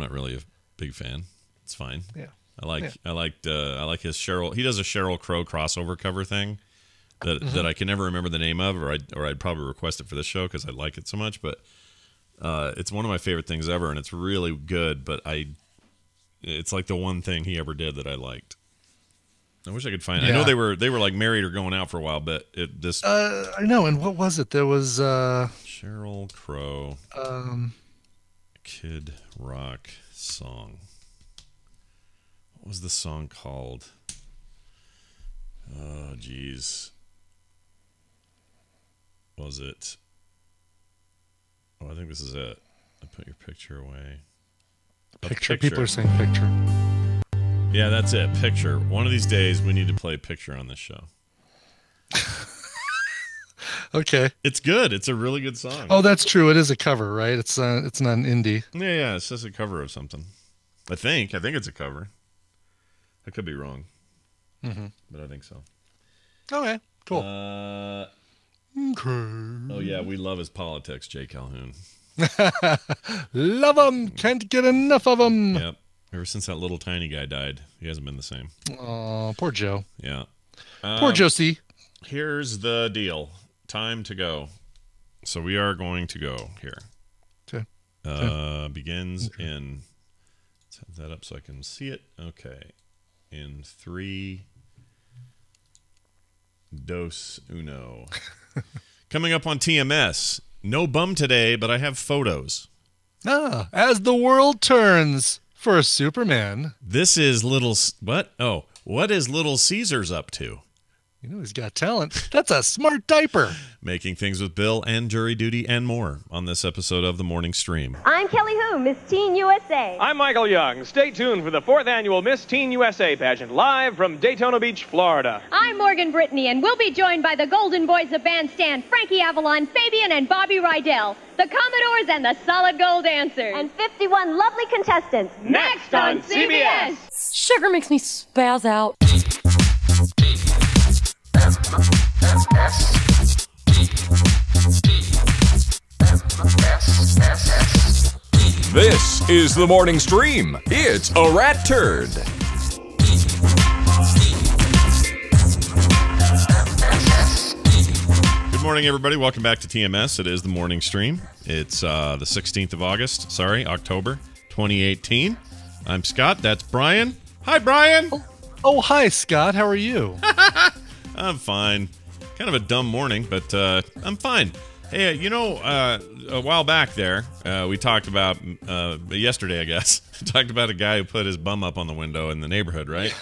not really a big fan. It's fine. Yeah. I like his Cheryl. He does a Sheryl Crow crossover cover thing that I can never remember the name of, or I'd probably request it for this show because I like it so much. But it's one of my favorite things ever, and it's really good. But it's like the one thing he ever did that I liked. I wish I could find it. I know they were like married or going out for a while, but I know. And what was it? There was Sheryl Crow Kid Rock song. What was the song called? Oh, geez. Was it? Oh, I think this is it. I put your picture away. Picture. People are saying picture. Yeah, that's it. Picture. One of these days, we need to play Picture on this show. Okay. It's good. It's a really good song. Oh, that's true. It is a cover, right? It's not an indie. Yeah. It's just a cover of something. I think it's a cover. I could be wrong. But I think so. Okay. Cool. Oh, yeah. We love his politics, Jay Calhoun. Love him. Can't get enough of him. Yep. Ever since that little tiny guy died, he hasn't been the same. Oh, poor Joe. Yeah. Poor Josie. Here's the deal. Time to go. So we are going to go here. Okay. Begins in... Set that up so I can see it. Okay. In 3... Dos uno. Coming up on TMS. No bum today, but I have photos. As the world turns for Superman. This is Little... What? Oh, what is Little Caesars up to? You know he's got talent. That's a smart diaper. Making things with Bill and jury duty and more on this episode of The Morning Stream. I'm Kelly Hu, Miss Teen USA. I'm Michael Young. Stay tuned for the 4th annual Miss Teen USA pageant, live from Daytona Beach, Florida. I'm Morgan Brittany, and we'll be joined by the Golden Boys of Bandstand, Frankie Avalon, Fabian, and Bobby Rydell, the Commodores, and the Solid Gold Dancers. And 51 lovely contestants. Next on CBS. Sugar makes me spaz out. This is the morning stream. It's a rat turd. Good morning, everybody. Welcome back to TMS. It is the morning stream. It's the 16th of August. October 2018. I'm Scott. That's Brian. Hi, Brian. Oh, hi, Scott. How are you? I'm fine. Kind of a dumb morning, but I'm fine. Hey, a while back there, we talked about, yesterday, I guess, talked about a guy who put his bum up on the window in the neighborhood, right?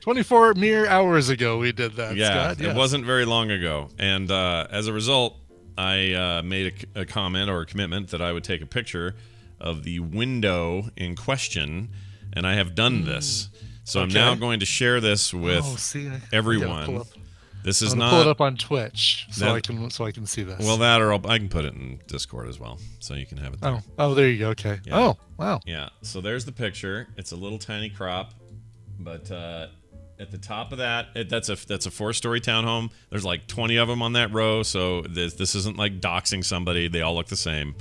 24 mere hours ago we did that, yeah, Scott. Yes. It wasn't very long ago. And as a result, I made a comment or a commitment that I would take a picture of the window in question, and I have done this. So I'm now going to share this with everyone. This is not. Pull it up on Twitch so I can see this. Well, that or I can put it in Discord as well, so you can have it there. Oh, there you go. Okay. Yeah. Oh, wow. Yeah. So there's the picture. It's a little tiny crop, but at the top of that, that's a 4-story townhome. There's like 20 of them on that row, so this isn't like doxing somebody. They all look the same.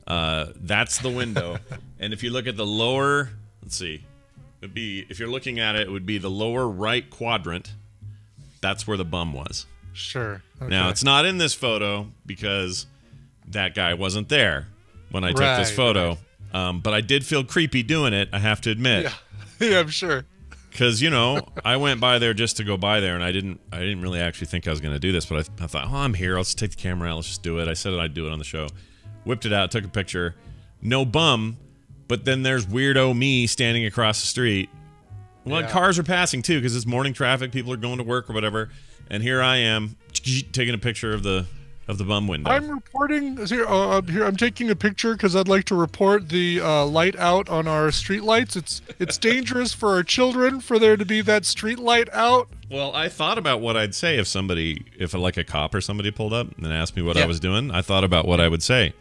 That's the window, and if you look at the lower, let's see, it'd be if you're looking at it, it would be the lower right quadrant. That's where the bum was. Sure. Okay. Now, it's not in this photo because that guy wasn't there when I took this photo. Right. But I did feel creepy doing it, I have to admit. Yeah, I'm sure. Because, I went by there just to go by there, and I didn't really actually think I was going to do this, but I thought, I'm here. Let's take the camera out. Let's just do it. I said that I'd do it on the show. Whipped it out, took a picture. No bum, but then there's weirdo me standing across the street. Well, cars are passing, too, because it's morning traffic. People are going to work or whatever. And here I am taking a picture of the bum window. I'm reporting here. I'm taking a picture because I'd like to report the light out on our street lights. It's dangerous for our children for there to be that street light out. Well, I thought about what I'd say if like a cop or somebody pulled up and asked me what I was doing. I thought about what I would say.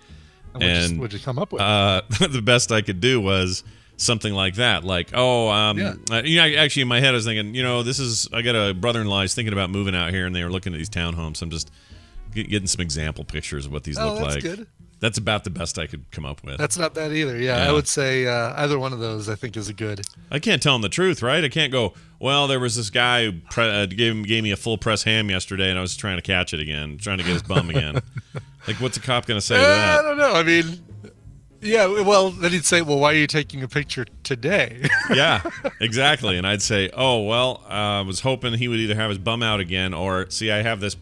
And what'd you come up with? The best I could do was something like that, like, actually in my head I was thinking, I got a brother-in-law who's thinking about moving out here, and they were looking at these townhomes. I'm just getting some example pictures of what these look like. Good. That's about the best I could come up with. That's not bad either. Yeah, Yeah. I would say either one of those I think is a good. I can't tell him the truth, right? I can't go, well, there was this guy who gave me a full press ham yesterday, and I was trying to catch it again, trying to get his bum again. Like, what's a cop going to say to that? I don't know. I mean, yeah, well, then he'd say, well, why are you taking a picture today? Yeah, exactly. And I'd say, oh, well, I was hoping he would either have his bum out again or, see, I have this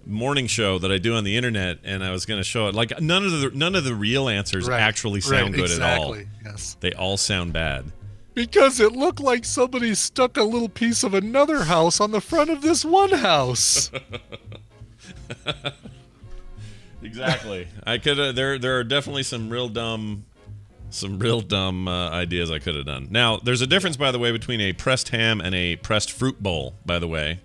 morning show that I do on the internet, and I was going to show it. Like, none of the real answers actually sound good at all. Yes. They all sound bad. Because it looked like somebody stuck a little piece of another house on the front of this one house. Exactly. I could. There are definitely some real dumb ideas I could have done. Now, there's a difference, by the way, between a pressed ham and a pressed fruit bowl. By the way.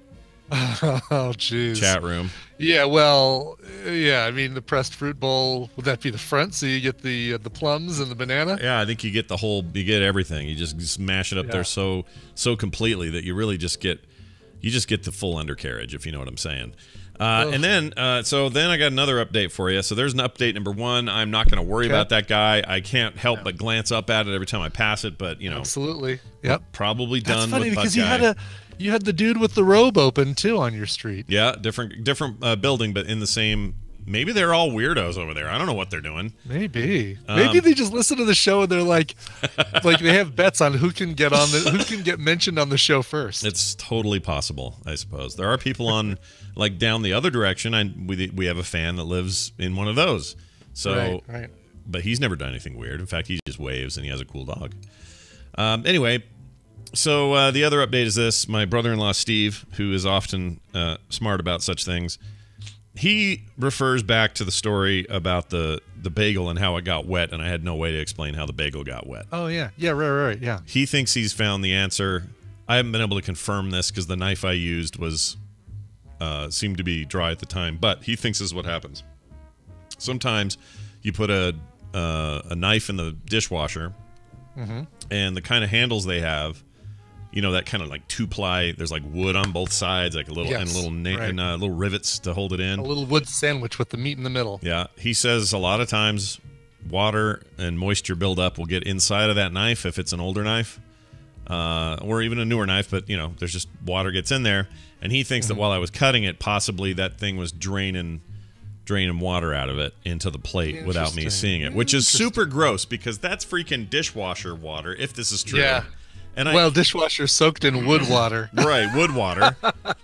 Oh, jeez. Chat room. Yeah, well, yeah. I mean, the pressed fruit bowl, would that be the front? So you get the plums and the banana. Yeah, I think you get you get everything. You just smash it up there so completely that you really just get the full undercarriage, if you know what I'm saying. And then I got another update for you. So there's an update number 1. I'm not going to worry about that guy. I can't help but glance up at it every time I pass it. But Absolutely. Yep. Probably That's done. funny with because guy. you had the dude with the robe open too on your street. Yeah, different building, but in the same. Maybe they're all weirdos over there. I don't know what they're doing. Maybe they just listen to the show and they're like they have bets on who can get mentioned on the show first. It's totally possible, I suppose. There are people on like down the other direction. We have a fan that lives in one of those. So, right. But he's never done anything weird. In fact, he just waves and he has a cool dog. Anyway, so the other update is this: my brother-in-law Steve, who is often smart about such things. He refers back to the story about the bagel and how it got wet, and I had no way to explain how the bagel got wet. Oh, yeah. Yeah, right, yeah. He thinks he's found the answer. I haven't been able to confirm this because the knife I used seemed to be dry at the time, but he thinks this is what happens. Sometimes you put a knife in the dishwasher, and the kind of handles they have, that kind of like 2-ply. There's like wood on both sides, like a little little rivets to hold it in. A little wood sandwich with the meat in the middle. Yeah, he says a lot of times water and moisture buildup will get inside of that knife if it's an older knife, or even a newer knife. But there's just water gets in there, and he thinks that while I was cutting it, possibly that thing was draining water out of it into the plate without me seeing it, which is super gross because that's freaking dishwasher water. If this is true. Yeah. And dishwasher soaked in wood water. Right, wood water.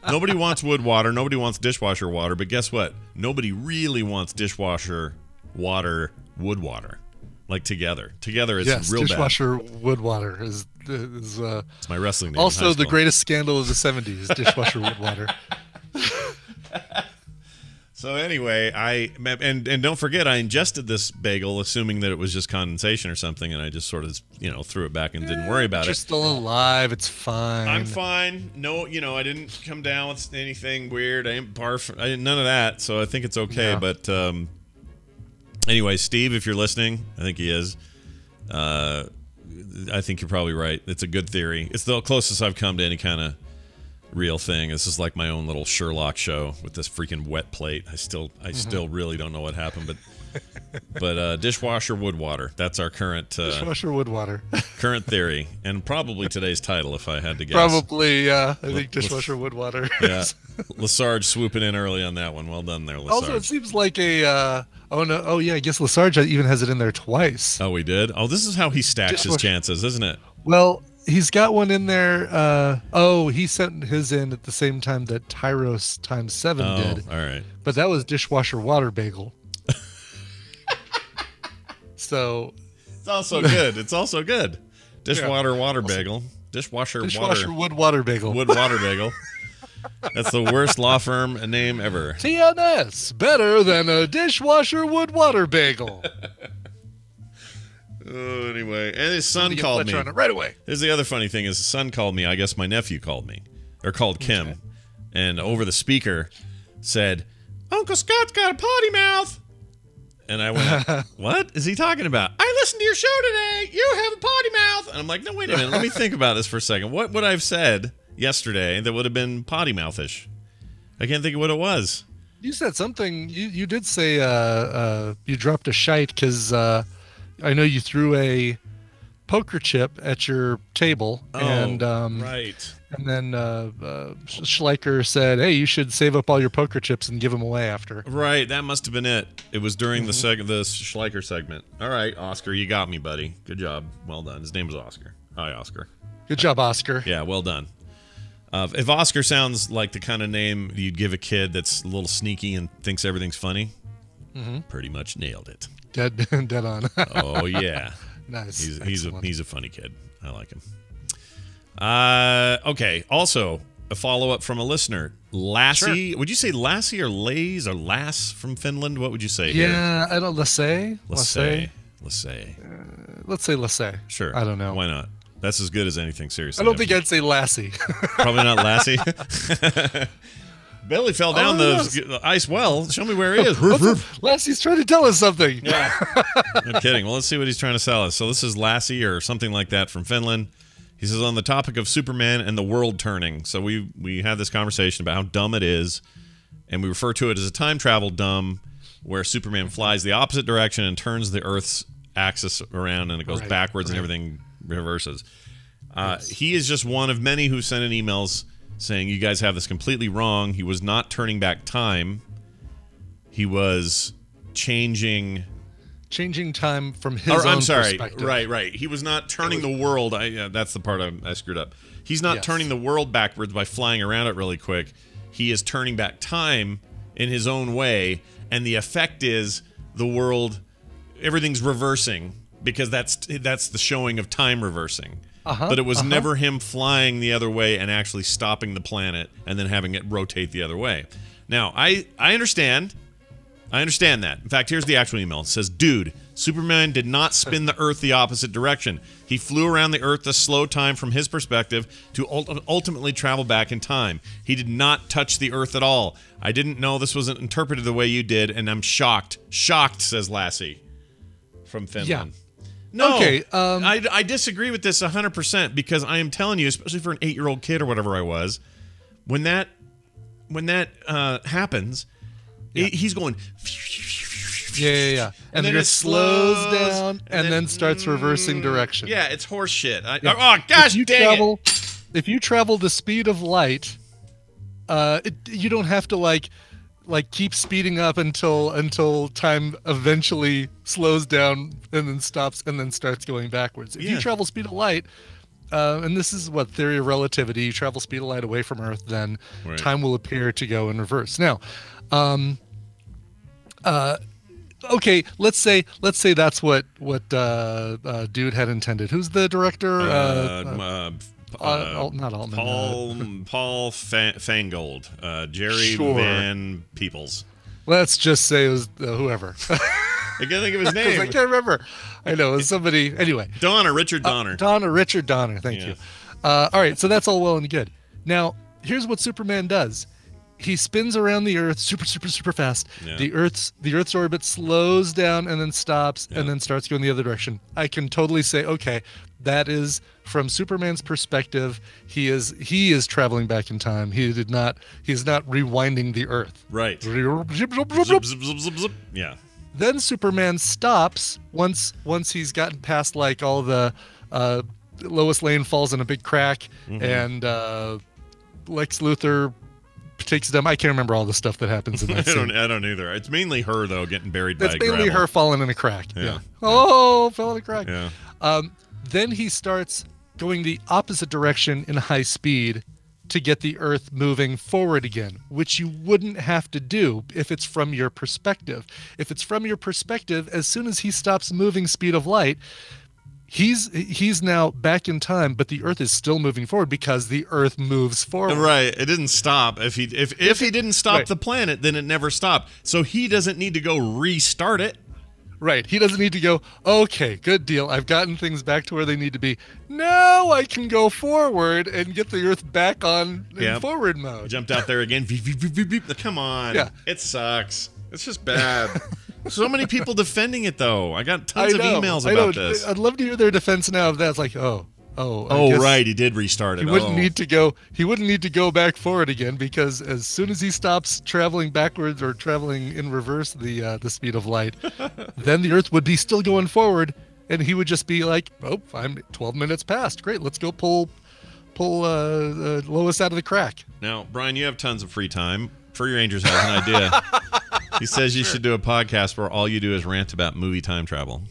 Nobody wants wood water. Nobody wants dishwasher water. But guess what? Nobody really wants dishwasher water, wood water. Like together. Together it's real dishwasher wood water is it's my wrestling name. Also the greatest scandal of the 70s, dishwasher wood water. So anyway, and don't forget, I ingested this bagel assuming that it was just condensation or something, and I just sort of threw it back and didn't worry about it. You're still alive. It's fine. I'm fine. No, I didn't come down with anything weird. I didn't barf. I didn't none of that. So I think it's okay. Yeah. But anyway, Steve, if you're listening, I think he is. I think you're probably right. It's a good theory. It's the closest I've come to any kind of real thing. This is like my own little Sherlock show with this freaking wet plate. I still really don't know what happened, but dishwasher wood water. That's our current dishwasher wood water. Current theory, and probably today's title if I had to guess. Probably, yeah. I think dishwasher wood water. Yeah, Lesarge swooping in early on that one. Well done there, Lesarge. Also, it seems like I guess Lesarge even has it in there twice. Oh, we did. Oh, this is how he stacks his chances, isn't it? Well, he's got one in there. He sent his in at the same time that Tyros ×7 did. All right. But that was dishwasher water bagel. So it's also good. It's also good. Dishwater water bagel. Dishwasher wood water bagel. Wood water bagel. That's the worst law firm name ever. TMS, better than a dishwasher wood water bagel. Oh, anyway, and his son called me right away. Here's the other funny thing: is his son called me. I guess my nephew called me, or called Kim, okay. And over the speaker said, "Uncle Scott's got a potty mouth." And I went, "What is he talking about?" "I listened to your show today. You have a potty mouth." And I'm like, "No, wait a minute. Let me think about this for a second. What would I've said yesterday that would have been potty mouthish? I can't think of what it was." You said something. You did say you dropped a shite because I know you threw a poker chip at your table, and right. And then Schleicher said, "Hey, you should save up all your poker chips and give them away after." Right, that must have been it. It was during the Schleicher segment. All right, Oscar, you got me, buddy. Good job. Well done. His name was Oscar. Hi, Oscar. Good job, Oscar. Yeah, well done. If Oscar sounds like the kind of name you'd give a kid that's a little sneaky and thinks everything's funny, pretty much nailed it. Dead on. Oh yeah, Nice. He's a funny kid. I like him. Okay. Also, a follow up from a listener, Lassie. Sure. Would you say Lassie or Lays or Lass from Finland? What would you say? Yeah, I don't. Lassay. Let's say Lassay. Sure. I don't know. Why not? That's as good as anything. Seriously. I don't think I'd say Lassie. Probably not Lassie. Billy fell down the ice well. Show me where he is. Lassie's trying to tell us something. Yeah. No kidding. Well, let's see what he's trying to sell us. So this is Lassie or something like that from Finland. He says, on the topic of Superman and the world turning. So we had this conversation about how dumb it is, and we refer to it as a time travel dumb, where Superman flies the opposite direction and turns the Earth's axis around, and it goes backwards and everything reverses. He is just one of many who sent in emails saying, you guys have this completely wrong. He was not turning back time. He was changing time from his own perspective. Right. He was not turning the world. That's the part I screwed up. He's not turning the world backwards by flying around it really quick. He is turning back time in his own way, and the effect is the world, everything's reversing because that's the showing of time reversing. But it was never him flying the other way and actually stopping the planet and then having it rotate the other way. Now, I understand. I understand that. In fact, here's the actual email. It says, dude, Superman did not spin the Earth the opposite direction. He flew around the Earth to slow time from his perspective to ultimately travel back in time. He did not touch the Earth at all. I didn't know this wasn't interpreted the way you did, and I'm shocked. Shocked, says Lassie from Finland. Yeah. No, okay, I disagree with this 100% because I am telling you, especially for an 8-year-old kid or whatever I was, when that happens... Yeah. He's going... Yeah. And then it slows down and then starts reversing direction. Yeah, it's horse shit. Oh, gosh dang it. If you travel the speed of light, you don't have to, like keep speeding up until time eventually slows down and then stops and then starts going backwards. If you travel speed of light... and this is what theory of relativity, you travel speed of light away from Earth, then time will appear to go in reverse. Now, okay, let's say that's what dude had intended. Who's the director? Not Altman. Paul Fangold, Jerry Van Peebles. Let's just say it was whoever. I can't think of his name. I can't remember. I know it was somebody. Anyway, Richard Donner. Richard Donner. Thank you. All right, so that's all well and good. Now, here's what Superman does. He spins around the Earth super fast. Yeah. The Earth's orbit slows down and then stops and then starts going the other direction. I can totally say, okay, that is from Superman's perspective. He is traveling back in time. He's not rewinding the Earth. Right. Zip, zip, zip. Yeah. Then Superman stops once he's gotten past like all the Lois Lane falls in a big crack and Lex Luthor takes them. I can't remember all the stuff that happens in that scene. I don't either. It's mainly her though getting buried by gravel. It's mainly her falling in a crack. Yeah. Oh, fell in a crack. Yeah. Then he starts going the opposite direction in high speed to get the Earth moving forward again, which you wouldn't have to do if it's from your perspective. If it's from your perspective, as soon as he stops moving speed of light, he's now back in time, but the Earth is still moving forward because the Earth moves forward. Right. It didn't stop. If he didn't stop the planet, then it never stopped. So he doesn't need to go restart it. Right. He doesn't need to go, okay, good deal. I've gotten things back to where they need to be. Now I can go forward and get the Earth back on in forward mode. Jumped out there again. Come on. Yeah. It sucks. It's just bad. So many people defending it, though. I got tons of emails about this. I'd love to hear their defense now of that. It's like, oh, Oh, right, he did restart it. He wouldn't need to go. He wouldn't need to go back forward again, because as soon as he stops traveling backwards or traveling in reverse the speed of light, then the Earth would be still going forward, and he would just be like, "Oh, I'm 12 minutes past. Great, let's go pull Lois out of the crack." Now, Brian, you have tons of free time. Furry Rangers has an idea. He says you should do a podcast where all you do is rant about movie time travel.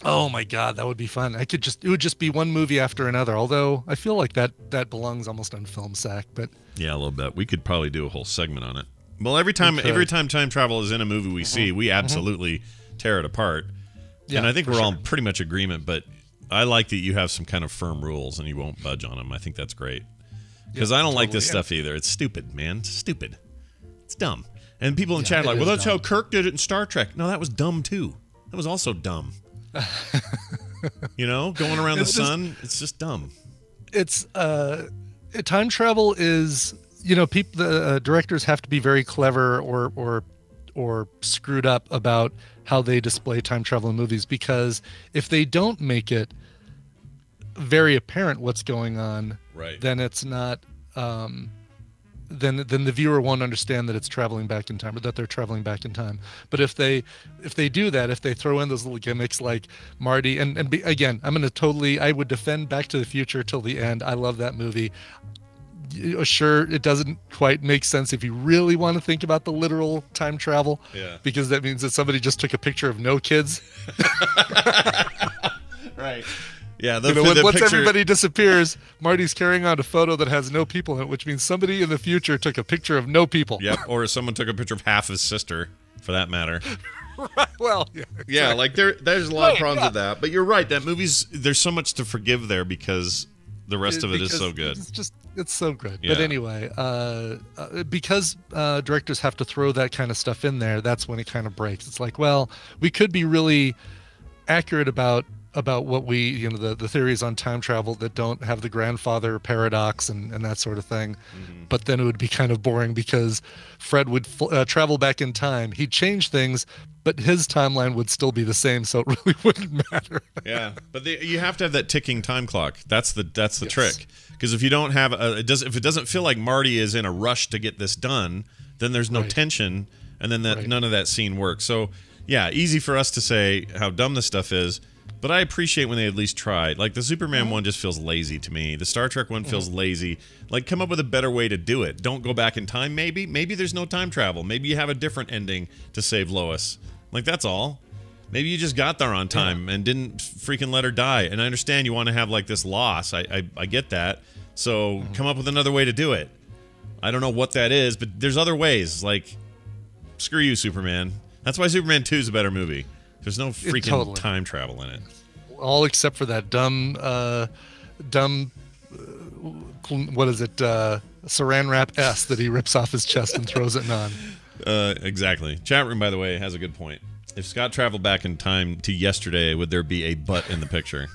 Oh my God, that would be fun. It would just be one movie after another. Although I feel like that belongs almost on Film Sack, but yeah, a little bit. We could probably do a whole segment on it. Well, every time time travel is in a movie we see, we absolutely tear it apart. Yeah, and I think we're all in pretty much agreement. But I like that you have some kind of firm rules and you won't budge on them. I think that's great, because I don't like this stuff either. It's stupid, man. It's stupid. It's dumb. And people in chat are like, well, that's how Kirk did it in Star Trek. No, that was dumb too. That was also dumb. You know, going around the sun, it's just dumb. It's time travel is, people, the directors have to be very clever or screwed up about how they display time travel in movies, because if they don't make it very apparent what's going on, right, then it's not then the viewer won't understand that it's traveling back in time, or that they're traveling back in time. But if they do that, if they throw in those little gimmicks like Marty, again, I would defend Back to the Future till the end. I love that movie. Sure, it doesn't quite make sense if you really want to think about the literal time travel, because that means that somebody just took a picture of no kids. Right. Yeah, once everybody disappears, Marty's carrying on a photo that has no people in it, which means somebody in the future took a picture of no people. Yep, or someone took a picture of half his sister, for that matter. Right, well, yeah. Exactly. Yeah, like there's a lot of problems with that. But you're right, that there's so much to forgive there, because the rest of it is so good. It's so good. Yeah. But anyway, because directors have to throw that kind of stuff in there, that's when it kind of breaks. It's like, well, we could be really accurate about what we, the theories on time travel that don't have the grandfather paradox and that sort of thing. But then it would be kind of boring, because Fred would travel back in time. He'd change things, but his timeline would still be the same, so it really wouldn't matter. Yeah, but you have to have that ticking time clock. That's the trick. Because if you don't have if it doesn't feel like Marty is in a rush to get this done, then there's no tension, and then none of that scene works. So yeah, easy for us to say how dumb this stuff is. But I appreciate when they at least tried. Like, the Superman one just feels lazy to me. The Star Trek one feels lazy. Like, come up with a better way to do it. Don't go back in time, maybe. Maybe there's no time travel. Maybe you have a different ending to save Lois. Like, that's all. Maybe you just got there on time and didn't freaking let her die. And I understand you want to have, like, this loss. I get that. So come up with another way to do it. I don't know what that is, but there's other ways. Like, screw you, Superman. That's why Superman 2 is a better movie. There's no freaking time travel in it. All except for that dumb, what is it, saran wrap S that he rips off his chest and throws it on. Exactly. Chat room, by the way, has a good point. If Scott traveled back in time to yesterday, would there be a butt in the picture?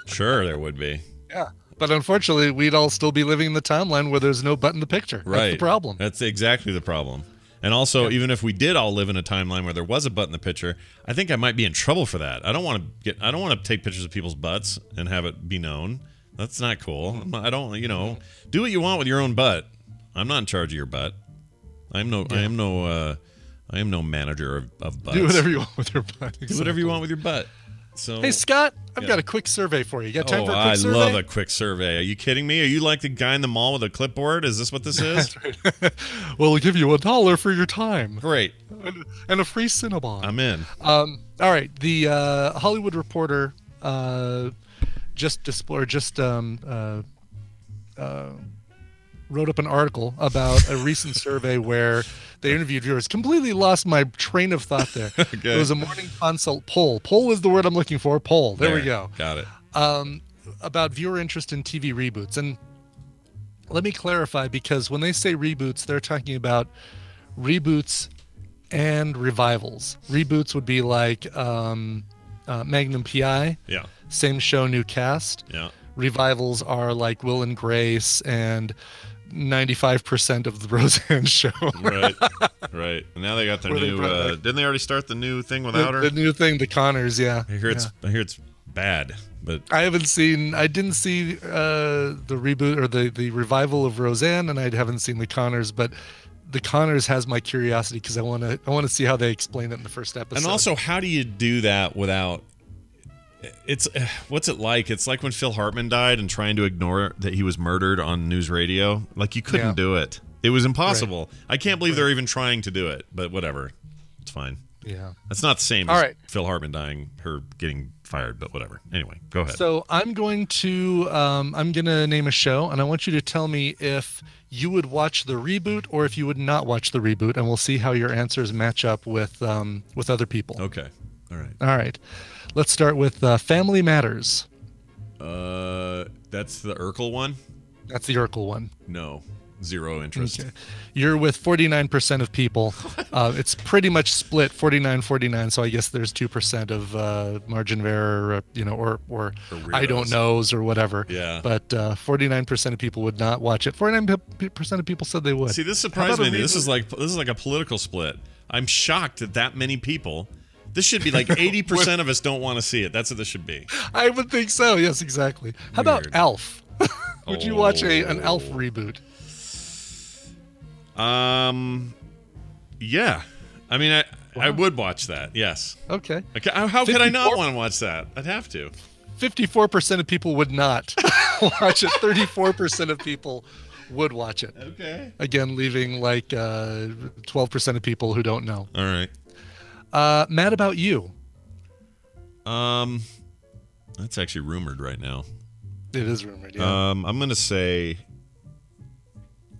Sure, there would be. Yeah. But unfortunately, we'd all still be living in the timeline where there's no butt in the picture. Right. That's the problem. That's exactly the problem. And also, even if we did all live in a timeline where there was a butt in the picture, I think I might be in trouble for that. I don't want to take pictures of people's butts and have it be known. That's not cool. I don't, do what you want with your own butt. I'm not in charge of your butt. I am no manager of butts. Do whatever you want with your butt. Exactly. Do whatever you want with your butt. So, hey, Scott, I've got a quick survey for you. You got time for a quick survey? I love a quick survey. Are you kidding me? Are you like the guy in the mall with a clipboard? Is this what this is? Right. Well, we'll give you $1 for your time. Great. And a free Cinnabon. I'm in. All right. The Hollywood Reporter wrote up an article about a recent survey where they interviewed viewers. Completely lost my train of thought there. Okay. It was a morning consult poll. Poll is the word I'm looking for. Poll. There we go. Got it. About viewer interest in TV reboots. And let me clarify, because when they say reboots, they're talking about reboots and revivals. Reboots would be like Magnum PI. Yeah. Same show, new cast. Yeah. Revivals are like Will and Grace and 95% of the Roseanne Show. Right. And now they got their new. Didn't they already start the new thing without her? The new thing, the Connors. Yeah. I hear it's bad. But I didn't see the reboot or the revival of Roseanne, and I haven't seen the Connors, but the Connors has my curiosity because I want to see how they explain it in the first episode. And also, how do you do that without? It's what's it like? It's like when Phil Hartman died and trying to ignore that he was murdered on news radio. Like, you couldn't do it. It was impossible. Right. I can't believe they're even trying to do it. But whatever, it's fine. Yeah, that's not the same as Phil Hartman dying, her getting fired, but whatever. Anyway, go ahead. So I'm going to name a show, and I want you to tell me if you would watch the reboot or if you would not watch the reboot, and we'll see how your answers match up with other people. Okay. All right. Let's start with Family Matters. That's the Urkel one? That's the Urkel one. No. Zero interest. Okay. You're with 49% of people. It's pretty much split 49-49, so I guess there's 2% of margin of error, or I don't knows or whatever. Yeah. But 49% of people would not watch it. 49% of people said they would. See, this surprised me. This is like a political split. I'm shocked that many people. This should be like 80% of us don't want to see it. That's what this should be. I would think so. Yes, exactly. How about Alf? Would you watch an Alf reboot? Yeah. I mean, I would watch that. Yes. Okay. How could I not want to watch that? I'd have to. 54% of people would not watch it. 34% of people would watch it. Okay. Again, leaving like 12% of people who don't know. All right. Mad About You. That's actually rumored right now. It is rumored, yeah. I'm going to say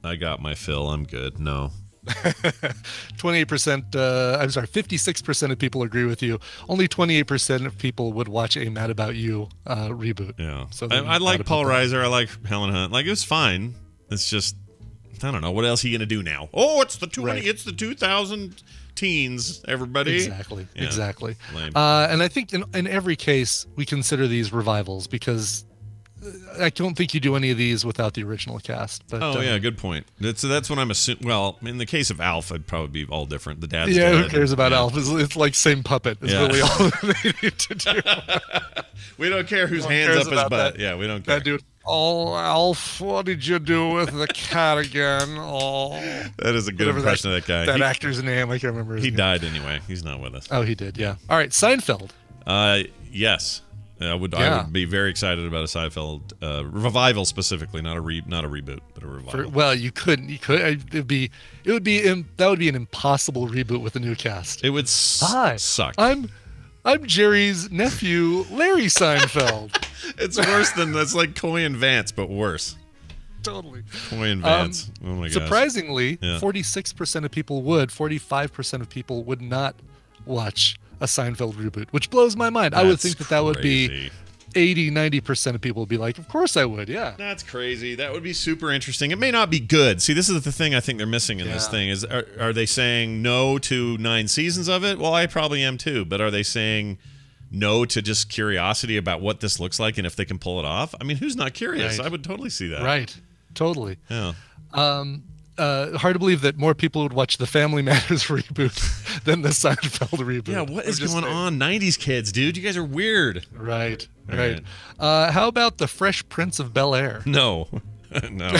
I got my fill. I'm good. No. 28%, 56% of people agree with you. Only 28% of people would watch a Mad About You reboot. Yeah. So I like Paul Reiser. I like Helen Hunt. Like, it was fine. It's just, I don't know. What else are you going to do now? Oh, it's the 2000 teens, everybody. Exactly. Yeah. Exactly. Lame. And I think in every case, we consider these revivals because I don't think you do any of these without the original cast. But, yeah, good point. That's what I'm assuming. Well, in the case of Alf, I'd probably be all different. The dad's dead. Who cares about Alf? It's like same puppet. It's really all they need to do. We don't care whose hands up his butt. Yeah, we don't care. That dude. Oh, Alf, what did you do with the cat again? Oh, that is a good impression of that guy. That actor's name, I can't remember his name. He died anyway. He's not with us. Oh, he did, yeah. All right, Seinfeld. Yes. I would be very excited about a Seinfeld revival specifically, not a reboot, but a revival. You couldn't. That would be an impossible reboot with a new cast. It would suck. I'm Jerry's nephew, Larry Seinfeld. It's worse than that's like Coy and Vance, but worse. Totally. Coy and Vance. Oh my gosh. Surprisingly, 46% of people would. 45% of people would not watch a Seinfeld reboot, which blows my mind. I would think that would be 80-90% of people would be like, of course I would, yeah. That's crazy. That would be super interesting. It may not be good. See, this is the thing I think they're missing in this thing is are they saying no to 9 seasons of it? Well, I probably am too, but are they saying no to just curiosity about what this looks like and if they can pull it off? I mean, who's not curious? Right. I would totally see that. Right. Totally. Yeah. Hard to believe that more people would watch the Family Matters reboot than the Seinfeld reboot. Yeah, what is going on? 90s kids, dude. You guys are weird. Right. How about the Fresh Prince of Bel-Air? No. No.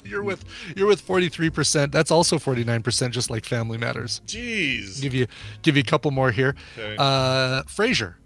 You're with 43%. That's also 49%, just like Family Matters. Jeez. Give you a couple more here. Okay. Frasier.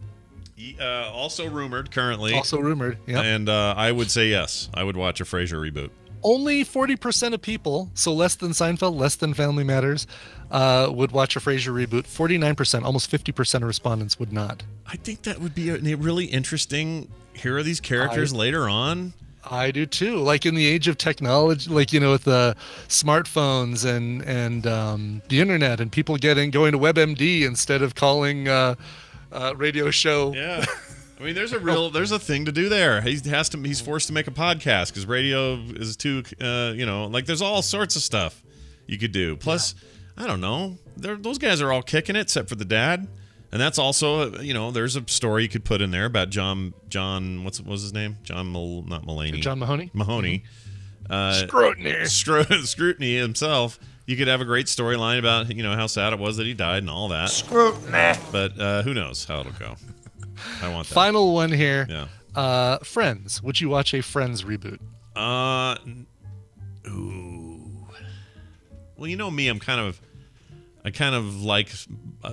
Also rumored currently. Also rumored. Yeah. And I would say yes. I would watch a Frasier reboot. Only 40% of people, so less than Seinfeld, less than Family Matters, would watch a Frasier reboot. 49%, almost 50% of respondents would not. I think that would be a really interesting. Here are these characters later on. I do too. Like in the age of technology, like with the smartphones and the internet, and people going to WebMD instead of calling radio show. Yeah. I mean, there's a thing to do there. He's forced to make a podcast because radio is too, like there's all sorts of stuff you could do. Plus, I don't know, those guys are all kicking it except for the dad, and that's also, there's a story you could put in there about John. What was his name? John Mulaney. John Mahoney. Mahoney. Scrutiny. Scrutiny himself. You could have a great storyline about how sad it was that he died and all that. Scrutiny. But who knows how it'll go. I want that. Final one here. Yeah. Friends. Would you watch a Friends reboot? Ooh. Well, you know me. I kind of like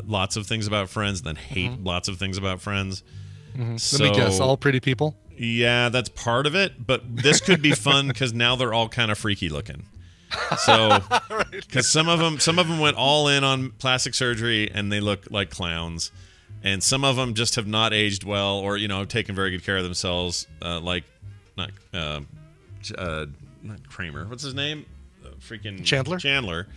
lots of things about Friends, and then hate lots of things about Friends. So, Let me guess. All pretty people. Yeah, that's part of it. But this could be fun because now they're all kind of freaky looking. So, because some of them went all in on plastic surgery and they look like clowns, and some of them just have not aged well or taken very good care of themselves. Like not Kramer. What's his name? Freaking Chandler.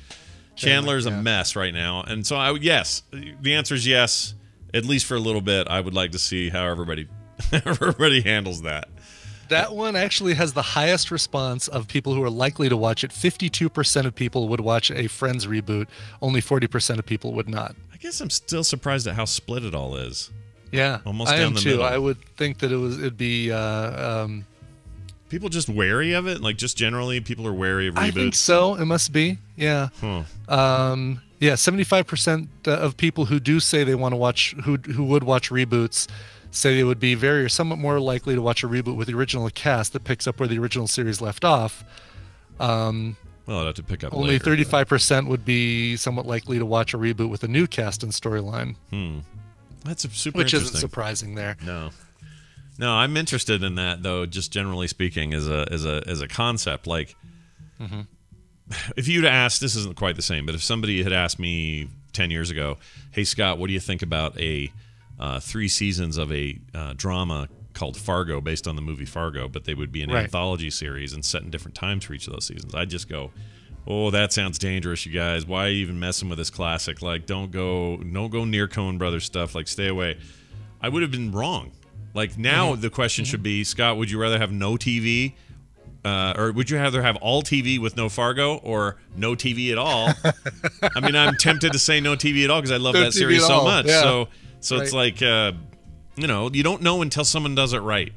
Chandler's a mess right now, and so yes, the answer is yes. At least for a little bit, I would like to see how everybody handles that. That one actually has the highest response of people who are likely to watch it. 52% of people would watch a Friends reboot. Only 40% of people would not. I guess I'm still surprised at how split it all is. Yeah, almost I down am the too. middle. I would think that it'd be. People just wary of it. Like just generally, people are wary of reboots. I think so. It must be. Yeah. Huh. Yeah. 75% of people who do say they want to watch, who would watch reboots, say they would be very or somewhat more likely to watch a reboot with the original cast that picks up where the original series left off. Well, I'd have to pick up. Only later, 35% would be somewhat likely to watch a reboot with a new cast and storyline. That's super which interesting. isn't surprising there. No, I'm interested in that though. Just generally speaking, as a concept, like if you'd asked, this isn't quite the same, but if somebody had asked me 10 years ago, "Hey Scott, what do you think about a 3 seasons of a drama called Fargo, based on the movie Fargo, but they would be an anthology series and set in different times for each of those seasons?" I'd just go, "Oh, that sounds dangerous, you guys. Why are you even messing with this classic? Like, don't go near Coen Brothers stuff. Like, stay away." I would have been wrong. Like now, the question should be, Scott, would you rather have no TV, or would you rather have all TV with no Fargo, or no TV at all? I mean, I'm tempted to say no TV at all because I love that series so much. Yeah. So it's like, you don't know until someone does it right.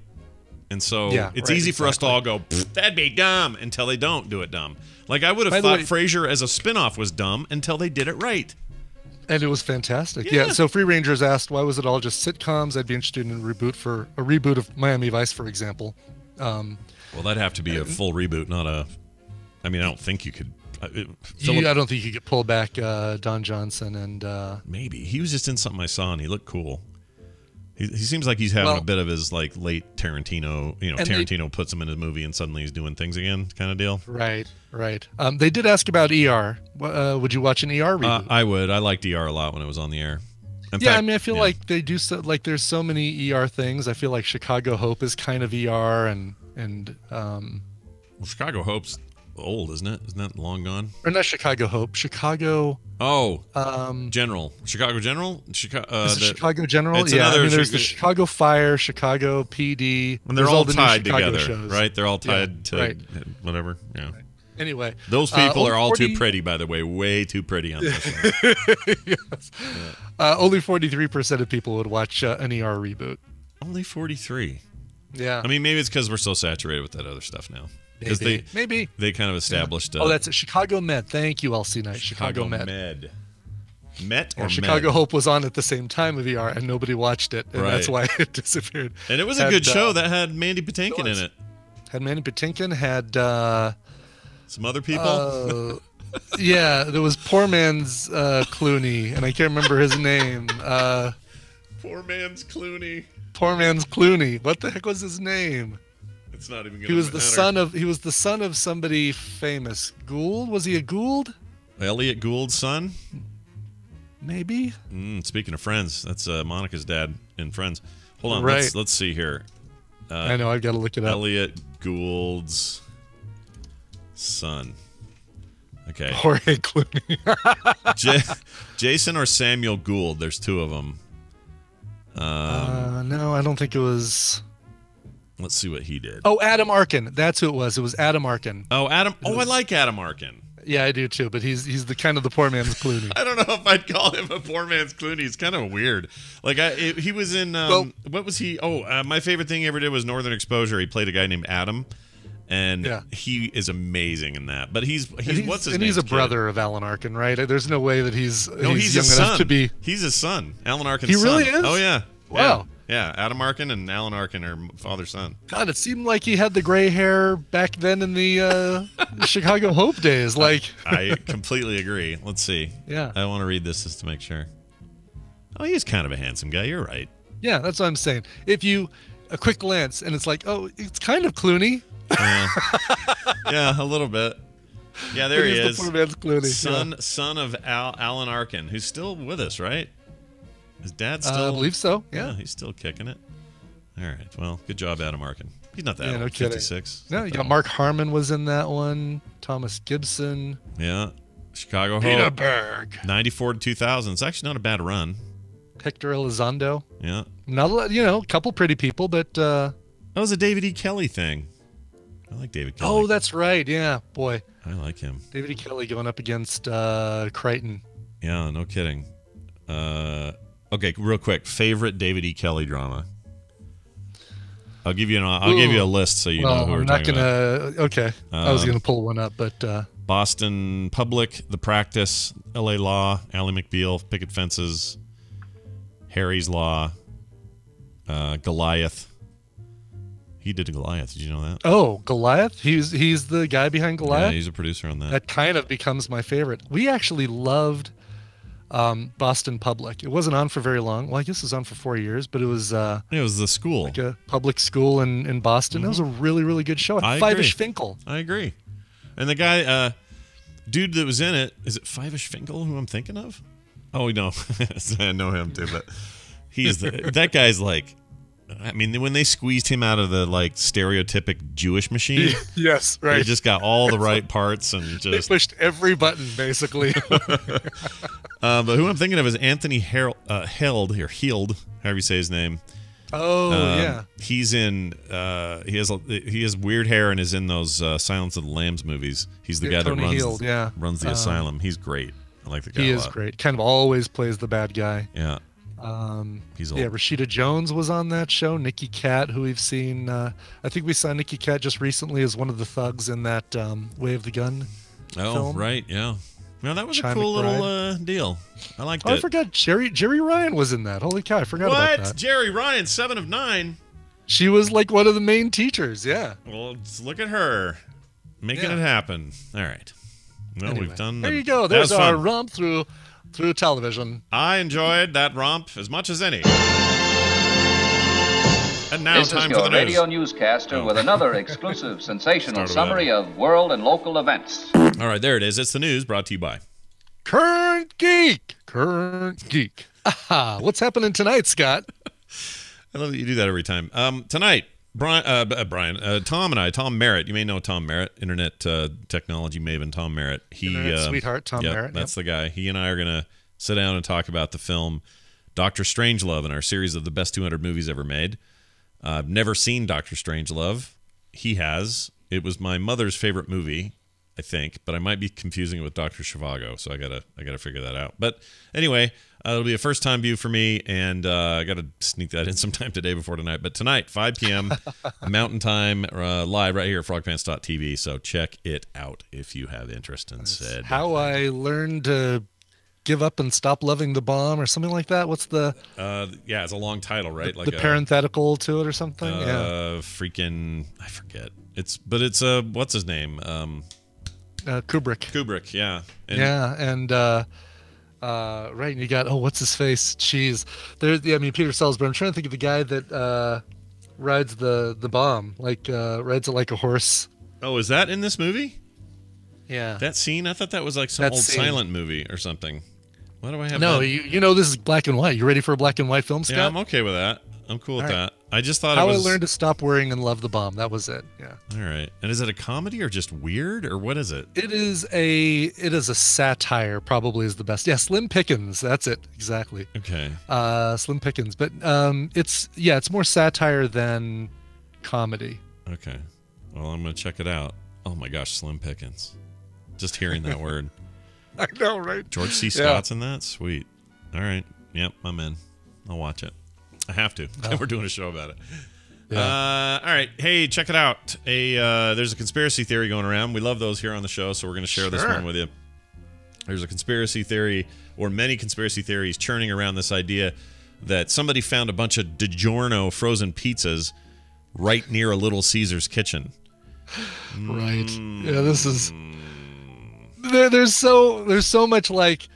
And so it's easy for us to all go, "That'd be dumb," until they don't do it dumb. Like I would have thought Frasier as a spinoff was dumb until they did it right. And it was fantastic. Yeah. So Free Rangers asked, why was it all just sitcoms? I'd be interested in a reboot of Miami Vice, for example. Well, that'd have to be a full reboot, not a. I mean, I don't think you could. I don't think you could pull back Don Johnson and. Maybe he was just in something I saw and he looked cool. He seems like he's having a bit of his like late Tarantino. Tarantino puts him in a movie and suddenly he's doing things again, kind of deal. Right. They did ask about ER. Would you watch an ER reboot? I would. I liked ER a lot when it was on the air. In fact, I mean, I feel like they do so. Like, there's so many ER things. I feel like Chicago Hope is kind of ER, and well, Chicago Hope's old, isn't it? Isn't that long gone? Or not Chicago Hope. Chicago. Oh. General. Chicago General. Chicago General. It's another. There's the Chicago Fire, Chicago PD, and they're all tied together, shows. Right? They're all tied to whatever. Yeah. Anyway, those people are all too pretty, by the way, way too pretty on this one. Yes. Only 43% of people would watch an ER reboot. Only 43. Yeah. I mean, maybe it's because we're so saturated with that other stuff now. Because maybe they kind of established. That's it. Chicago Med. Thank you, LC Knight. Chicago Med. Met or Chicago Med? Hope was on at the same time of ER, and nobody watched it, and that's why it disappeared. And it was a good show that had Mandy Patinkin in it. Had Mandy Patinkin, had some other people. Yeah, there was poor man's Clooney, and I can't remember his name. Poor man's Clooney. Poor man's Clooney. What the heck was his name? It's not even. He was the son of somebody famous. Gould? Was he a Gould? Elliot Gould's son. Maybe. Speaking of Friends, that's Monica's dad in Friends. Hold on, right. Let's see here. I know, I've got to look it up. Elliot Gould's son. Okay. Jorge Clooney. Jason or Samuel Gould. There's two of them. No, I don't think it was. Let's see what he did. Oh, Adam Arkin. That's who it was. It was Adam Arkin. Oh, Adam. I like Adam Arkin. Yeah, I do too. But he's the kind of the poor man's Clooney. I don't know if I'd call him a poor man's Clooney. He's kind of weird. Like he was in. What was he? Oh, my favorite thing he ever did was Northern Exposure. He played a guy named Adam, and he is amazing in that. But he's what's his name? And he's a brother of Alan Arkin, right? There's no way that he's young his enough son. to be. He's his son, Alan Arkin's son. He really is. Oh yeah. Wow. Yeah, Adam Arkin and Alan Arkin are father-son. God, it seemed like he had the gray hair back then in the Chicago Hope days. Like, I completely agree. Let's see. Yeah. I want to read this just to make sure. Oh, he's kind of a handsome guy. You're right. Yeah, that's what I'm saying. If you a quick glance and it's like, oh, it's kind of Clooney. Yeah, a little bit. Yeah, there he is. The poor man's Clooney. Son of Alan Arkin, who's still with us, right? His dad's still. I believe so. Yeah, he's still kicking it. All right. Well, good job, Adam Arkin. He's not that old. No kidding. 56. No, you got Mark Harmon was in that one. Thomas Gibson. Yeah. Chicago Hope. Peterburg. 94 to 2000. It's actually not a bad run. Hector Elizondo. Yeah. Not a couple pretty people, but that was a David E. Kelly thing. I like David Kelly. Oh, that's right. Yeah, boy. I like him. David E. Kelly going up against Crichton. Yeah, no kidding. Okay, real quick. Favorite David E. Kelly drama. I'll give you a list so you know who we're talking about. Okay, I was gonna pull one up, but Boston Public, The Practice, L.A. Law, Ally McBeal, Picket Fences, Harry's Law, Goliath. He did Goliath. Did you know that? Oh, Goliath. He's the guy behind Goliath. Yeah, he's a producer on that. That kind of becomes my favorite. We actually loved Boston Public. It wasn't on for very long. Well, I guess it was on for 4 years, but it was the school, like a public school in Boston. It was a really, really good show. Five-ish Finkel. I agree. And the guy, dude that was in it, is it Five-ish Finkel who I'm thinking of? Oh no, I know him too, but that guy's like. I mean, when they squeezed him out of the like stereotypic Jewish machine, yes, right. He just got all the right parts and just they pushed every button basically. But who I'm thinking of is Anthony Heald, however you say his name. Oh yeah, he's in. He has weird hair and is in those Silence of the Lambs movies. He's the guy that runs the asylum. He's great. I like the guy. He a is lot. great. Kind of always plays the bad guy. Yeah. He's old. Yeah, Rashida Jones was on that show. Nikki Cat, who we've seen. I think we saw Nikki Cat just recently as one of the thugs in that Way of the Gun film. Right, yeah. No, that was a cool little deal. I liked it. I forgot Jerry Ryan was in that. Holy cow, I forgot about that. Jerry Ryan, 7 of 9. She was like one of the main teachers, yeah. Well, look at her making it happen. All right. Well, anyway, we've done. There you go. There's our romp through television. I enjoyed that romp as much as any. And now this time is for your the news. radio newscaster with another exclusive, sensational summary of world and local events. All right, there it is. It's the news brought to you by Current Geek. Aha, what's happening tonight, Scott? I love that you do that every time. Tonight, Tom Merritt. You may know Tom Merritt, internet technology maven Tom Merritt. Sweetheart Tom Merritt. That's the guy. He and I are going to sit down and talk about the film Dr. Strangelove in our series of the best 200 movies ever made. I've never seen Dr. Strangelove. He has. It was my mother's favorite movie, I think, but I might be confusing it with Dr. Zhivago, so I gotta figure that out. But anyway, it'll be a first-time view for me, and I got to sneak that in sometime today before tonight. But tonight, 5 p.m. Mountain Time, live right here at frogpants.tv, so check it out if you have interest in said. How I learned to give up and stop loving the bomb or something like that. What's the yeah, it's a long title, right? The parenthetical to it or something. Freaking I forget. It's what's his name? Kubrick, yeah. Right, and you got what's his face? Jeez, Peter Sellers, but I'm trying to think of the guy that rides the bomb, rides it like a horse. Oh, is that in this movie? Yeah. That scene? I thought that was like some old silent movie or something. Why do I have No, that? you know this is black and white. You ready for a black and white film, Scott? Yeah, I'm okay with that. I'm cool with that. I just thought How I learned to stop worrying and love the bomb. That was it. Yeah. All right. And is it a comedy or just weird or what is it? It is a satire, probably is the best. Yeah, Slim Pickens. That's it. Exactly. Okay. Slim Pickens. But it's more satire than comedy. Okay. Well, I'm going to check it out. Oh my gosh, Slim Pickens. Just hearing that word. I know, right? George C. Scott's in that? Sweet. All right. Yep, I'm in. I'll watch it. I have to. We're doing a show about it. Yeah. All right. Hey, check it out. There's a conspiracy theory going around. We love those here on the show, so we're going to share this one with you. There's a conspiracy theory, or many conspiracy theories, churning around this idea that somebody found a bunch of DiGiorno frozen pizzas right near a Little Caesars kitchen. Right. Yeah, this is there's so much like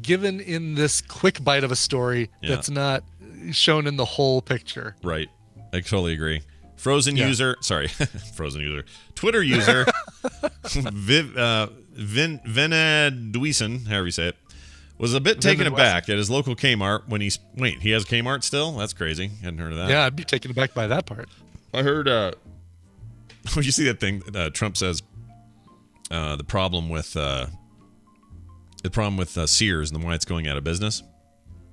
given in this quick bite of a story that's not shown in the whole picture. Right. I totally agree. Frozen user, Twitter user, Venadwisen, however you say it, was a bit taken aback at his local Kmart when he has Kmart still? That's crazy. Hadn't heard of that. Yeah, I'd be taken aback by that part. I heard, you see that thing, Trump says, the problem with Sears and why it's going out of business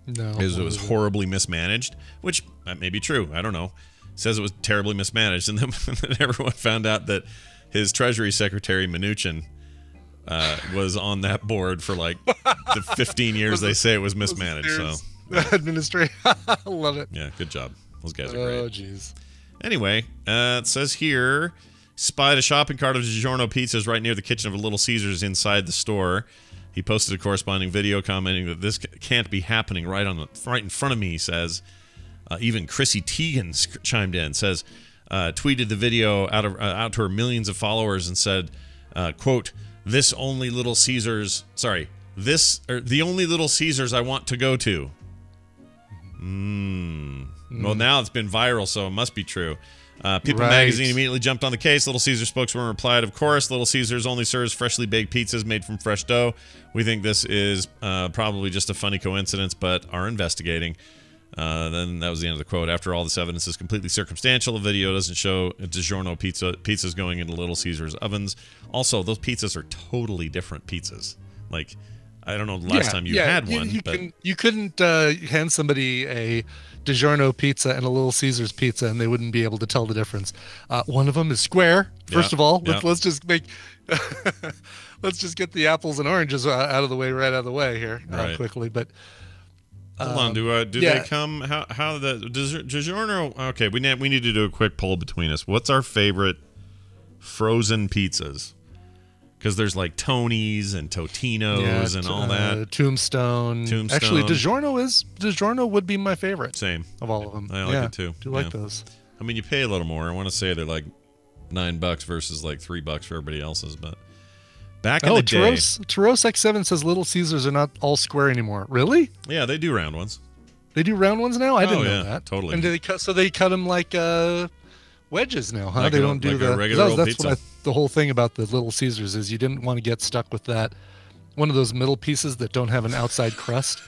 is it was horribly mismanaged, which may be true. I don't know. Says it was terribly mismanaged, and then everyone found out that his Treasury Secretary Mnuchin was on that board for like the 15 years they say it was mismanaged. So administration, I love it. Yeah, good job. Those guys are great. Oh, jeez. Anyway, it says here, spied a shopping cart of DiGiorno pizzas right near the kitchen of a Little Caesars inside the store. He posted a corresponding video commenting that this can't be happening right in front of me, he says. Even Chrissy Teigen chimed in, says, tweeted the video out to her millions of followers and said, quote, the only Little Caesars I want to go to. Well, now it's been viral, so it must be true. People Magazine immediately jumped on the case. Little Caesars spokeswoman replied, of course, Little Caesars only serves freshly baked pizzas made from fresh dough. We think this is probably just a funny coincidence, but are investigating. Then that was the end of the quote. After all, this evidence is completely circumstantial. The video doesn't show DiGiorno pizzas going into Little Caesars ovens. Also, those pizzas are totally different pizzas. Like, I don't know the last time you had one. You couldn't hand somebody a DiGiorno pizza and a Little Caesars pizza, and they wouldn't be able to tell the difference. One of them is square. First of all, let's just make let's just get the apples and oranges right out of the way here quickly. But hold on, do they come? How the DiGiorno? Okay, we need to do a quick poll between us. What's our favorite frozen pizzas? Because there's like Tony's and Totino's and all that. Tombstone. Actually, DiGiorno would be my favorite. Same of all of them. I like it too. Do like those? I mean, you pay a little more. I want to say they're like $9 versus like $3 for everybody else's, but. Back in the day, Taros X7 says Little Caesars are not all square anymore. Really? Yeah, they do round ones. They do round ones now? I didn't know that. Totally. And they cut them like wedges now, huh? Like they don't do the regular old that's pizza. what the whole thing about the Little Caesars is you didn't want to get stuck with that one of those middle pieces that don't have an outside crust.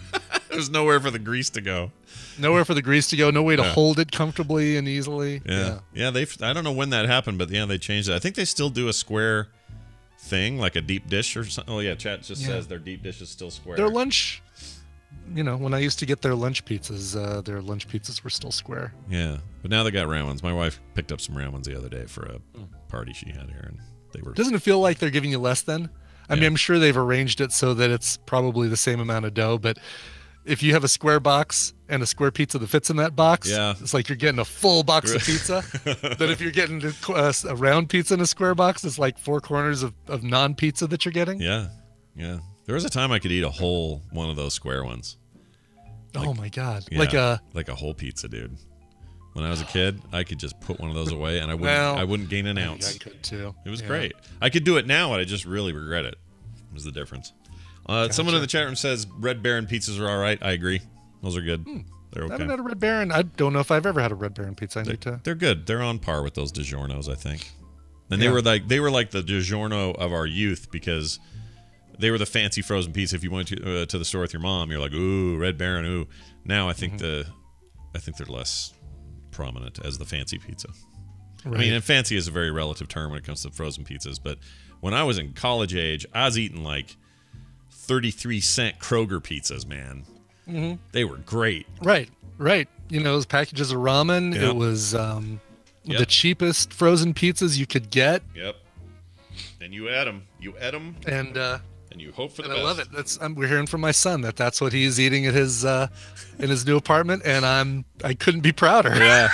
There's nowhere for the grease to go. Nowhere for the grease to go. No way to hold it comfortably and easily. Yeah. I don't know when that happened, but they changed it. I think they still do a square thing, like a deep dish or something. Oh yeah, chat just says their deep dish is still square. Their lunch, when I used to get their lunch pizzas were still square. Yeah, but now they got round ones. My wife picked up some round ones the other day for a party she had here, and they were. Doesn't it feel like they're giving you less then? I mean, I'm sure they've arranged it so that it's probably the same amount of dough, but if you have a square box and a square pizza that fits in that box, it's like you're getting a full box of pizza. But if you're getting a round pizza in a square box, it's like 4 corners of non-pizza that you're getting. Yeah. There was a time I could eat a whole one of those square ones. Oh my God. Yeah, like a whole pizza, dude. When I was a kid, I could just put one of those away and I wouldn't gain an ounce. I could too. It was great. I could do it now, and I just really regret it. Was the difference. Someone in the chat room says Red Baron pizzas are all right. I agree. Those are good. They're okay. I haven't had a Red Baron. I don't know if I've ever had a Red Baron pizza. They're good. They're on par with those DiGiornos, I think. And they were like the DiGiorno of our youth because they were the fancy frozen pizza. If you went to the store with your mom, you're like, ooh, Red Baron, ooh. Now I think they're less prominent as the fancy pizza. Right. I mean, and fancy is a very relative term when it comes to frozen pizzas. But when I was in college age, I was eating like 33-cent Kroger pizzas, man. They were great. Right. Those packages of ramen. It was the cheapest frozen pizzas you could get. Yep. And you ate them. And you hope for the best. I love it. We're hearing from my son that's what he's eating at his in his new apartment, and I couldn't be prouder. Yeah.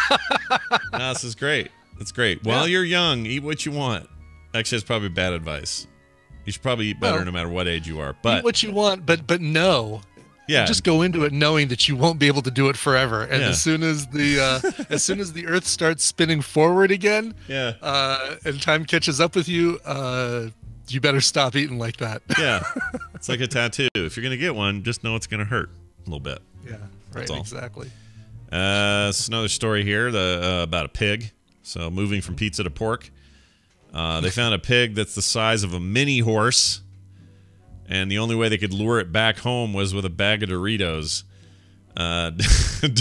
No, this is great. It's great. While you're young, eat what you want. Actually, that's probably bad advice. You should probably eat better no matter what age you are. But eat what you want, but know Yeah. Just go into it knowing that you won't be able to do it forever. And Yeah. as soon as the Earth starts spinning forward again, and time catches up with you, you better stop eating like that. Yeah. It's like a tattoo. If you're gonna get one, just know it's gonna hurt a little bit. Yeah. That's Right. all. Exactly. It's another story here about a pig. So moving from pizza to pork. They found a pig that's the size of a mini horse. And the only way they could lure it back home was with a bag of Doritos.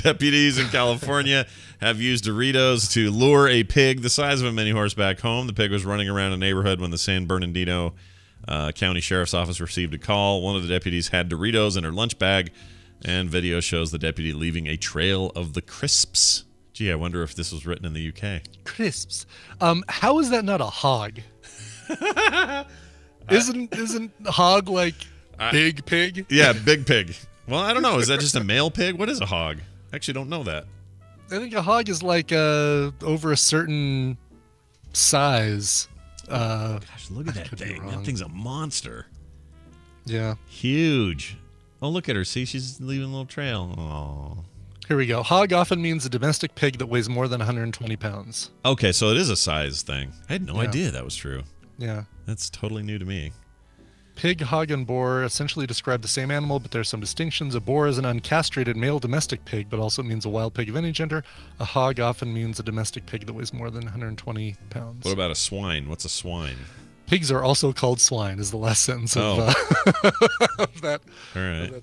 Deputies in California have used Doritos to lure a pig the size of a mini horse back home. The pig was running around a neighborhood when the San Bernardino County Sheriff's Office received a call. One of the deputies had Doritos in her lunch bag, and video shows the deputy leaving a trail of the crisps. Gee, I wonder if this was written in the UK. Crisps. How is that not a hog? Isn't hog like big pig? Yeah, big pig. Well, I don't know. Is that just a male pig? What is a hog? I actually don't know that. I think a hog is like over a certain size. Gosh, look at that thing. That thing's a monster. Yeah. Huge. Oh, look at her. See, she's leaving a little trail. Oh. Here we go. Hog often means a domestic pig that weighs more than 120 pounds. Okay, so it is a size thing. I had no idea that was true. Yeah. That's totally new to me. Pig, hog, and boar essentially describe the same animal, but there are some distinctions. A boar is an uncastrated male domestic pig, but also means a wild pig of any gender. A hog often means a domestic pig that weighs more than 120 pounds. What about a swine? What's a swine? Pigs are also called swine, is the last sentence of, of that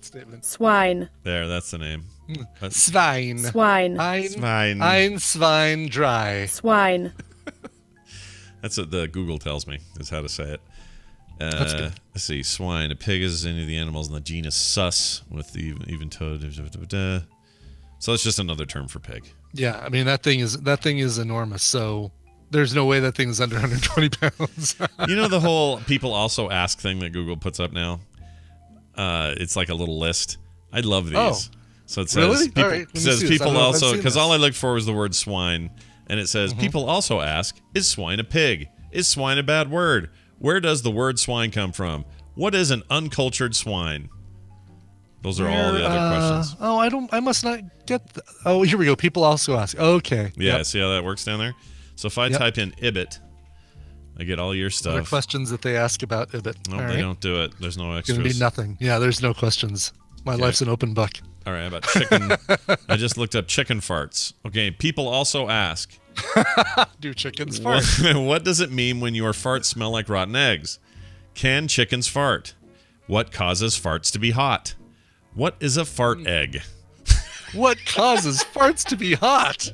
statement. Swine. There, that's the name. Swine. Swine. Swine. Ein Swine dry. Swine. That's what the Google tells me, is how to say it. That's good. Let's see. Swine. A pig is any of the animals in the genus sus with the even-toed. So it's just another term for pig. Yeah, I mean that thing is enormous. So there's no way that thing is under 120 pounds. You know the whole people also ask thing that Google puts up now? It's like a little list. I love these. Oh. So it says Really? people, All right, let me says see this. I people don't know if I've also, seen because this. all I looked for was the word swine, and it says people also ask, is swine a pig? Is swine a bad word? Where does the word swine come from? What is an uncultured swine? Those are all the other questions. Oh, I must not get. Oh, here we go. People also ask. Okay. Yeah, Yep. see how that works down there? So if I type in Ibit, I get all your Other stuff. questions that they ask about Ibit. No, All they right. don't do it. There's no It's gonna be extras. nothing. Yeah, there's no questions. My life's an open book. All right, how about chicken? I just looked up chicken farts. Okay, people also ask, Do chickens fart? what does it mean when your farts smell like rotten eggs? Can chickens fart? What causes farts to be hot? What is a fart egg? What causes farts to be hot?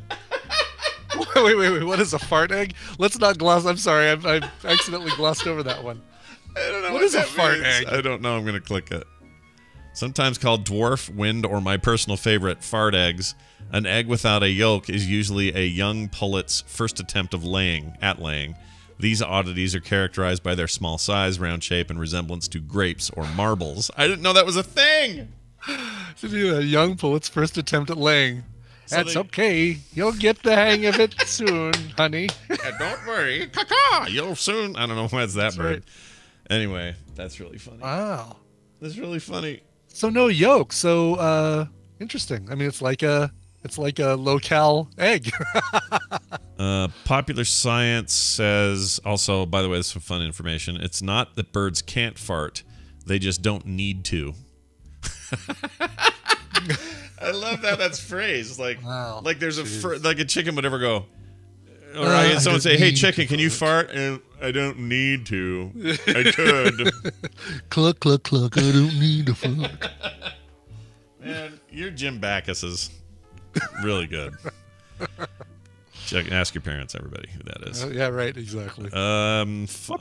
Wait. What is a fart egg? Let's not gloss. I'm sorry. I accidentally glossed over that one. I don't know What is a that fart means. egg? I don't know. I'm going to click it. Sometimes called dwarf, wind, or my personal favorite, fart eggs. An egg without a yolk is usually a young pullet's first attempt of laying. These oddities are characterized by their small size, round shape, and resemblance to grapes or marbles. I didn't know that was a thing. To do a young pullet's first attempt at laying. So That's they- okay. You'll get the hang of it soon, honey. Don't worry. Caw-caw. You'll soon. I don't know why it's that bird. right. Anyway, that's really funny. Wow. That's really funny. So no yolk. So interesting. I mean, it's like a low-cal egg. Popular Science says, also, by the way, this is some fun information. It's not that birds can't fart. They just don't need to. I love that that's phrased. Like, Wow. like there's like a chicken would ever go, or I someone don't say, hey, need chicken, to can you fart? And I don't need to. I could. Cluck, cluck, cluck. I don't need a fart. Man, your Jim Backus is really good. Ask your parents, everybody, who that is. Yeah, right. Exactly. What's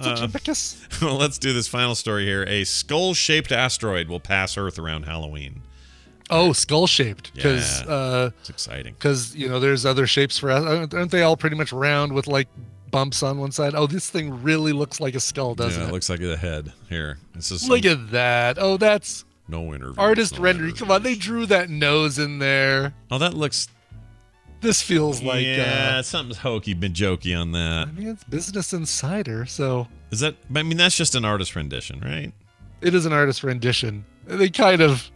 a chimbicus? Well, let's do this final story here. A skull-shaped asteroid will pass Earth around Halloween. Oh, skull-shaped. Because It's exciting. Because there's other shapes for aren't they all pretty much round with like bumps on one side? Oh, this thing really looks like a skull, doesn't Yeah, it? it looks like a head. Here, this is Look at that. Oh, that's no interview. artist rendering. Come on, they drew that nose in there. Oh, that looks. This feels like something's hokey, been jokey on that. I mean, it's Business Insider, so Is that? I mean, that's just an artist rendition, right? it is an artist rendition. They kind of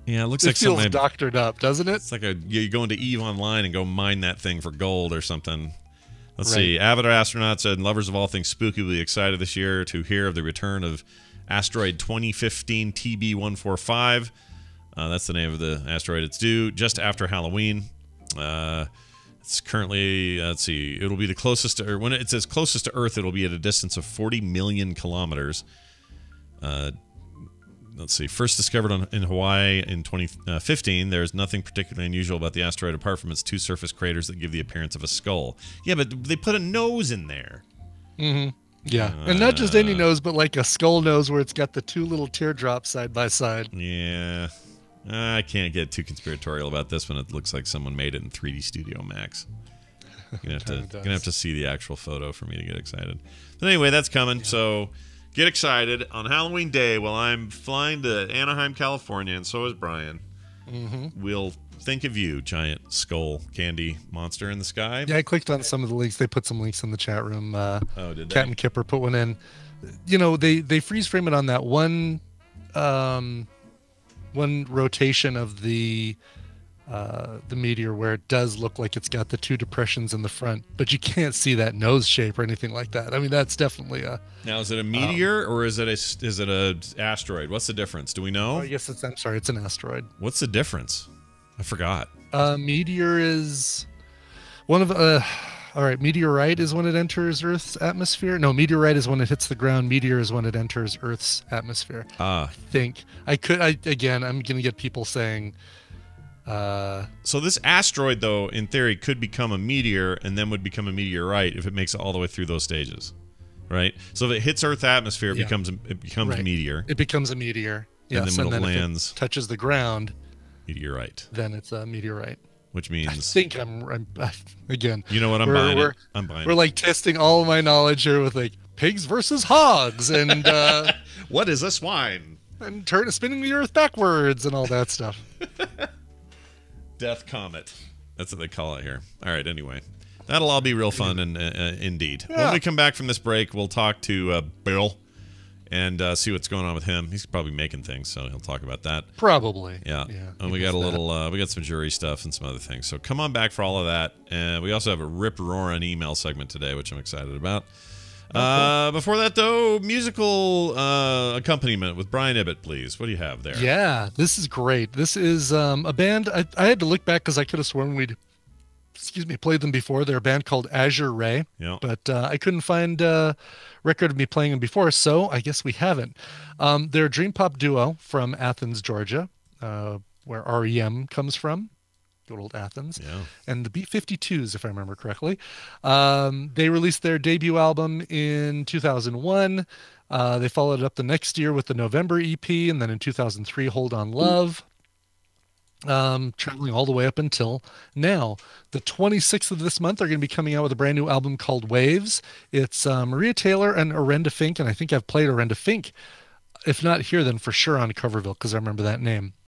Yeah, it looks it like feels something. doctored up, doesn't it? It's like you go into EVE Online and go mine that thing for gold or something. Let's Right. see. Avid astronauts and lovers of all things spooky will be excited this year to hear of the return of asteroid 2015 TB145. That's the name of the asteroid. It's due just after Halloween. It's currently, let's see, it'll be the closest to, or when it says closest to Earth, it'll be at a distance of 40 million kilometers. Let's see, first discovered in Hawaii in 2015, there's nothing particularly unusual about the asteroid apart from its two surface craters that give the appearance of a skull. Yeah, but they put a nose in there. Mm-hmm. Yeah, and not just any nose, but like a skull nose where it's got the two little teardrops side by side. Yeah. I can't get too conspiratorial about this one. It looks like someone made it in 3D Studio Max. You're gonna have to see the actual photo for me to get excited. But anyway, that's coming. Yeah. So get excited on Halloween Day. While I'm flying to Anaheim, California, and so is Brian. Mm-hmm. We'll think of you, giant skull candy monster in the sky. Yeah, I clicked on some of the links. They put some links in the chat room. Did they? Cat and Kipper put one in. You know, they freeze frame it on that one rotation of the meteor where it does look like it's got the two depressions in the front, but you can't see that nose shape or anything like that. I mean, that's definitely a. Now, is it a meteor or is it a asteroid? What's the difference? Do we know? I guess I'm sorry, it's an asteroid. What's the difference? I forgot. Meteor is one of all right, meteorite is when it enters Earth's atmosphere. No, meteorite is when it hits the ground. Meteor is when it enters Earth's atmosphere. I think I'm going to get people saying. So this asteroid, though, in theory, could become a meteor and then would become a meteorite if it makes it all the way through those stages, right? So if it hits Earth's atmosphere, it becomes right. A meteor. It becomes a meteor. Yes, and then when it lands, if it touches the ground, meteorite. Then it's a meteorite. Which means I think I'm again. You know what? I'm buying it. I'm buying it. We're like testing all of my knowledge here with like pigs versus hogs and what is a swine? And spinning the Earth backwards and all that stuff. Death Comet. That's what they call it here. All right, anyway. That'll all be real fun and indeed. Yeah. When we come back from this break, we'll talk to Bill and see what's going on with him. He's probably making things, so he'll talk about that. Probably. Yeah. And we got a little, we got some jury stuff and some other things. So come on back for all of that. And we also have a rip-roaring email segment today, which I'm excited about. Before that, though, musical accompaniment with Brian Ibbett, please. What do you have there? Yeah, this is great. This is a band. I had to look back because I could have sworn we'd, played them before. They're a band called Azure Ray. Yeah. But I couldn't find a record of me playing them before, so I guess we haven't. They're a dream pop duo from Athens, Georgia, where REM comes from. Good old Athens. Yeah. And the B-52s, if I remember correctly. They released their debut album in 2001. They followed it up the next year with the November EP, and then in 2003, Hold On Love. Traveling all the way up until now. The 26th of this month, they're going to be coming out with a brand new album called Waves. It's Maria Taylor and Orenda Fink, and I think I've played Orenda Fink. If not here, then for sure on Coverville, because I remember that name.